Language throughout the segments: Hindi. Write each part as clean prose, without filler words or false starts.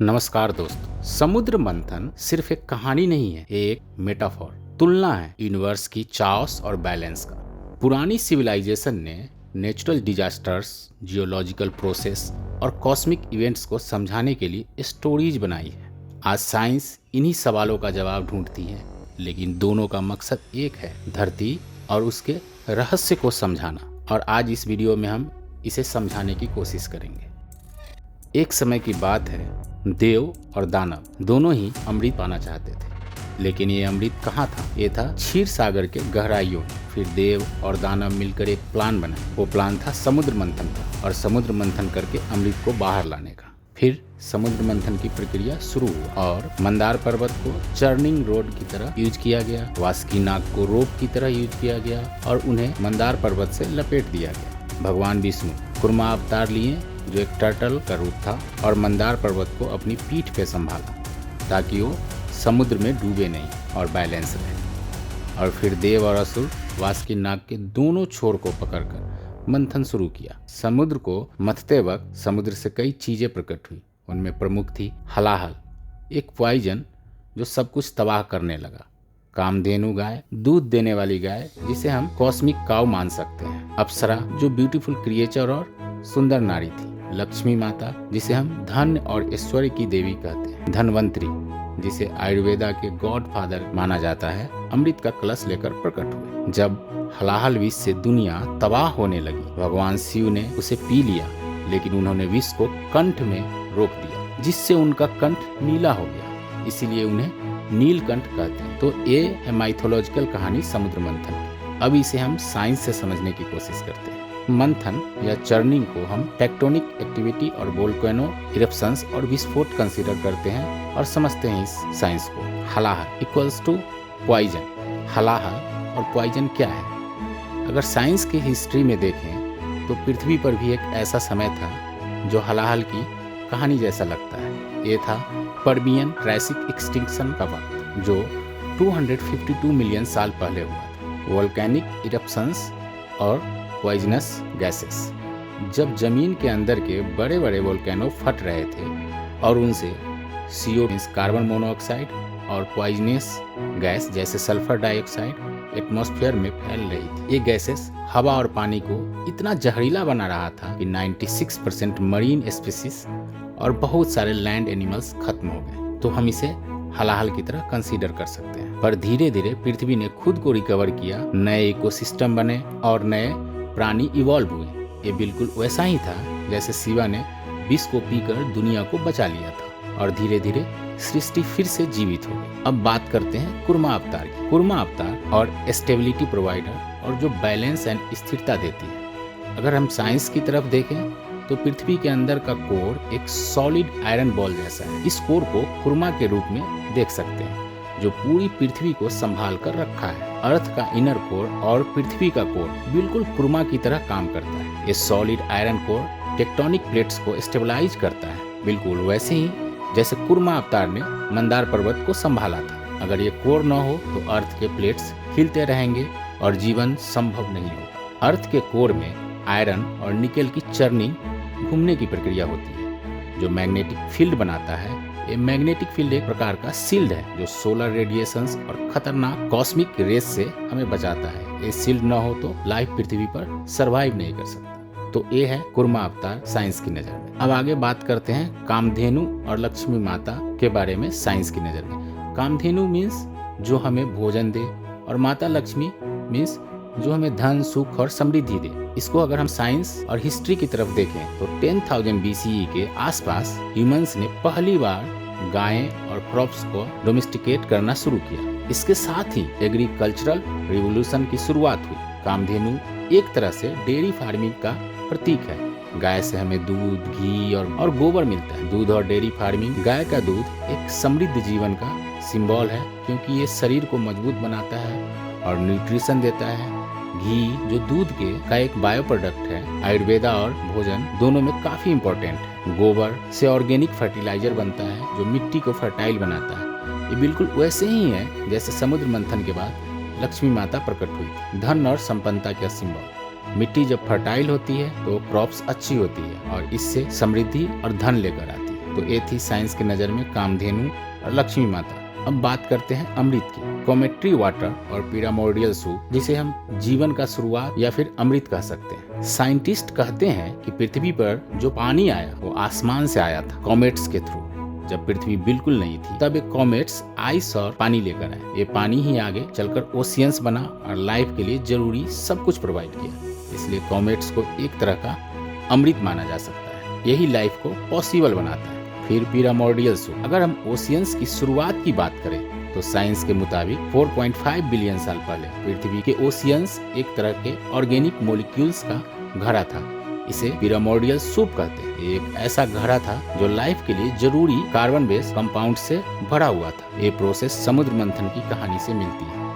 नमस्कार दोस्तों। समुद्र मंथन सिर्फ एक कहानी नहीं है, ये एक मेटाफोर, तुलना है यूनिवर्स की चाओस और बैलेंस का। पुरानी सिविलाइजेशन ने नेचुरल डिजास्टर्स, जियोलॉजिकल प्रोसेस और कॉस्मिक इवेंट्स को समझाने के लिए स्टोरीज बनाई है। आज साइंस इन्हीं सवालों का जवाब ढूंढती है, लेकिन दोनों का मकसद एक है, धरती और उसके रहस्य को समझाना। और आज इस वीडियो में हम इसे समझाने की कोशिश करेंगे। एक समय की बात है, देव और दानव दोनों ही अमृत पाना चाहते थे, लेकिन ये अमृत कहाँ था? ये था क्षीर सागर के गहराइयों में। फिर देव और दानव मिलकर एक प्लान बनाया। वो प्लान था समुद्र मंथन का, और समुद्र मंथन करके अमृत को बाहर लाने का। फिर समुद्र मंथन की प्रक्रिया शुरू हुआ और मंदार पर्वत को चर्निंग रोड की तरह यूज किया गया, वासुकीनाग को रोप की तरह यूज किया गया और उन्हें मंदार पर्वत से लपेट दिया गया। भगवान विष्णु कुर्मा अवतार लिए, जो एक टर्टल का रूप था, और मंदार पर्वत को अपनी पीठ पे संभाला ताकि वो समुद्र में डूबे नहीं और बैलेंस रहे। और फिर देव और असुर वासुकीनाग के दोनों छोर को पकड़कर मंथन शुरू किया। समुद्र को मथते वक्त समुद्र से कई चीजें प्रकट हुई। उनमें प्रमुख थी हलाहल, एक पॉइजन जो सब कुछ तबाह करने लगा। कामधेनु गाय, दूध देने वाली गाय, जिसे हम कॉस्मिक काऊ मान सकते हैं। अप्सरा, जो ब्यूटीफुल क्रिएचर और सुंदर नारी थी। लक्ष्मी माता, जिसे हम धन और ऐश्वर्य की देवी कहते हैं। धनवंतरी, जिसे आयुर्वेदा के गॉड फादर माना जाता है, अमृत का कलश लेकर प्रकट हुए। जब हलाहल विष से दुनिया तबाह होने लगी, भगवान शिव ने उसे पी लिया, लेकिन उन्होंने विष को कंठ में रोक दिया, जिससे उनका कंठ नीला हो गया। इसीलिए उन्हें नीलकंठ कहते हैं। तो ये है माइथोलॉजिकल कहानी समुद्र मंथन की। अब इसे हम साइंस से समझने की कोशिश करते हैं। मंथन या चर्निंग को हम टेक्टोनिक एक्टिविटी और वोल्केनो इरप्शंस और विस्फोट कंसीडर करते हैं और समझते हैं इस साइंस को। हलाहल इक्वल्स टू पॉइजन। हलाहल और पॉइजन क्या है? अगर साइंस की हिस्ट्री में देखें तो पृथ्वी पर भी एक ऐसा समय था जो हलाहल की कहानी जैसा लगता है। ये था पर्मियन ट्रायसिक एक्सटिंक्शन का वक्त, जो 252 मिलियन साल पहले हुआ था। वोल्केनिक इरप्शंस और पॉइजनस गैसेस, जब जमीन के अंदर के बड़े बड़े वोल्केनो फट रहे थे और उनसे CO कार्बन मोनोऑक्साइड और पॉइजनस गैस जैसे सल्फर डाइऑक्साइड एटमॉस्फेयर में फैल रही थी। ये गैसेस हवा और पानी को इतना जहरीला बना रहा था कि 96% मरीन स्पीसीज और बहुत सारे लैंड एनिमल्स खत्म हो गए। तो हम इसे हलाहल की तरह कंसीडर कर सकते हैं। पर धीरे धीरे पृथ्वी ने खुद को रिकवर किया, नए इकोसिस्टम बने और नए प्राणी इवॉल्व हुए। ये बिल्कुल वैसा ही था जैसे शिवा ने विष को पीकर दुनिया को बचा लिया था, और धीरे धीरे सृष्टि फिर से जीवित हो गई। अब बात करते हैं कुर्मा अवतार की। कुर्मा अवतार और स्टेबिलिटी प्रोवाइडर, और जो बैलेंस एंड स्थिरता देती है। अगर हम साइंस की तरफ देखें तो पृथ्वी के अंदर का कोर एक सॉलिड आयरन बॉल जैसा है। इस कोर को कुर्मा के रूप में देख सकते हैं, जो पूरी पृथ्वी को संभाल कर रखा है। अर्थ का इनर कोर और पृथ्वी का कोर बिल्कुल कुर्मा की तरह काम करता है। ये solid iron core tectonic plates को स्टेबलाइज करता है, बिल्कुल वैसे ही जैसे कुर्मा अवतार ने मंदार पर्वत को संभाला था। अगर ये कोर न हो तो अर्थ के प्लेट्स हिलते रहेंगे और जीवन संभव नहीं होगा। अर्थ के कोर में आयरन और निकेल की चर्निंग घूमने की प्रक्रिया होती है, जो मैग्नेटिक फील्ड बनाता है। ये मैग्नेटिक फील्ड एक प्रकार का शील्ड है, जो सोलर रेडिएशंस और खतरनाक कॉस्मिक रेस से हमें बचाता है। ये शील्ड न हो तो लाइफ पृथ्वी पर सरवाइव नहीं कर सकता। तो ये है कुर्मा अवतार साइंस की नजर में। अब आगे बात करते हैं कामधेनु और लक्ष्मी माता के बारे में साइंस की नजर में। कामधेनु मीन्स जो हमें भोजन दे, और माता लक्ष्मी मीन्स जो हमें धन, सुख और समृद्धि दे। इसको अगर हम साइंस और हिस्ट्री की तरफ देखें तो 10,000 BCE के आसपास ह्यूमंस ने पहली बार गायें और क्रॉप्स को डोमेस्टिकेट करना शुरू किया। इसके साथ ही एग्रीकल्चरल रिवोल्यूशन की शुरुआत हुई। कामधेनु एक तरह से डेयरी फार्मिंग का प्रतीक है। गाय से हमें दूध, घी और गोबर मिलता है। दूध और डेयरी फार्मिंग, गाय का दूध एक समृद्ध जीवन का सिंबल है, क्योंकि ये शरीर को मजबूत बनाता है और न्यूट्रिशन देता है। घी, जो दूध का एक बायो प्रोडक्ट है, आयुर्वेदा और भोजन दोनों में काफी इम्पोर्टेंट है। गोबर से ऑर्गेनिक फर्टिलाइजर बनता है, जो मिट्टी को फर्टाइल बनाता है। ये बिल्कुल वैसे ही है जैसे समुद्र मंथन के बाद लक्ष्मी माता प्रकट हुई थी, धन और संपन्नता का सिंबल। मिट्टी जब फर्टाइल होती है तो क्रॉप्स अच्छी होती है और इससे समृद्धि और धन लेकर आती है। तो ये थी साइंस के नज़र में कामधेनु और लक्ष्मी माता। अब बात करते हैं अमृत की। कोमेट्री वाटर और पिरामोर्डियल सूप, जिसे हम जीवन का शुरुआत या फिर अमृत कह सकते हैं। साइंटिस्ट कहते हैं कि पृथ्वी पर जो पानी आया वो आसमान से आया था, कॉमेट्स के थ्रू। जब पृथ्वी बिल्कुल नहीं थी तब एक कॉमेट्स आइस और पानी लेकर आए। ये पानी ही आगे चलकर ओशियंस बना और लाइफ के लिए जरूरी सब कुछ प्रोवाइड किया। इसलिए कॉमेट्स को एक तरह का अमृत माना जा सकता है। यही लाइफ को पॉसिबल बनाता है। फिर पिरामोर्डियल सूप, अगर हम ओशियंस की शुरुआत की बात करें तो साइंस के मुताबिक 4.5 बिलियन साल पहले पृथ्वी के ओशियंस एक तरह के ऑर्गेनिक मॉलिक्यूल्स का घड़ा था। इसे पिरामोर्डियल सूप कहते हैं। एक ऐसा घड़ा था जो लाइफ के लिए जरूरी कार्बन बेस्ड कंपाउंड से भरा हुआ था। ये प्रोसेस समुद्र मंथन की कहानी से मिलती है।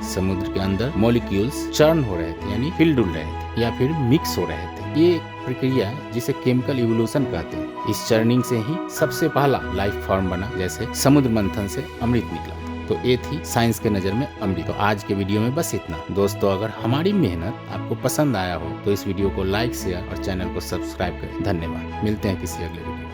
समुद्र के अंदर मॉलिक्यूल्स चर्न हो रहे थे, यानी हिल डुल रहे थे या फिर मिक्स हो रहे थे। ये प्रक्रिया है जिसे केमिकल इवोल्यूशन कहते हैं। इस चर्निंग से ही सबसे पहला लाइफ फॉर्म बना, जैसे समुद्र मंथन से अमृत निकला। तो ये थी साइंस के नज़र में अमृत। तो आज के वीडियो में बस इतना। दोस्तों, अगर हमारी मेहनत आपको पसंद आया हो तो इस वीडियो को लाइक, शेयर और चैनल को सब्सक्राइब करें। धन्यवाद। मिलते हैं किसी अगले वीडियो।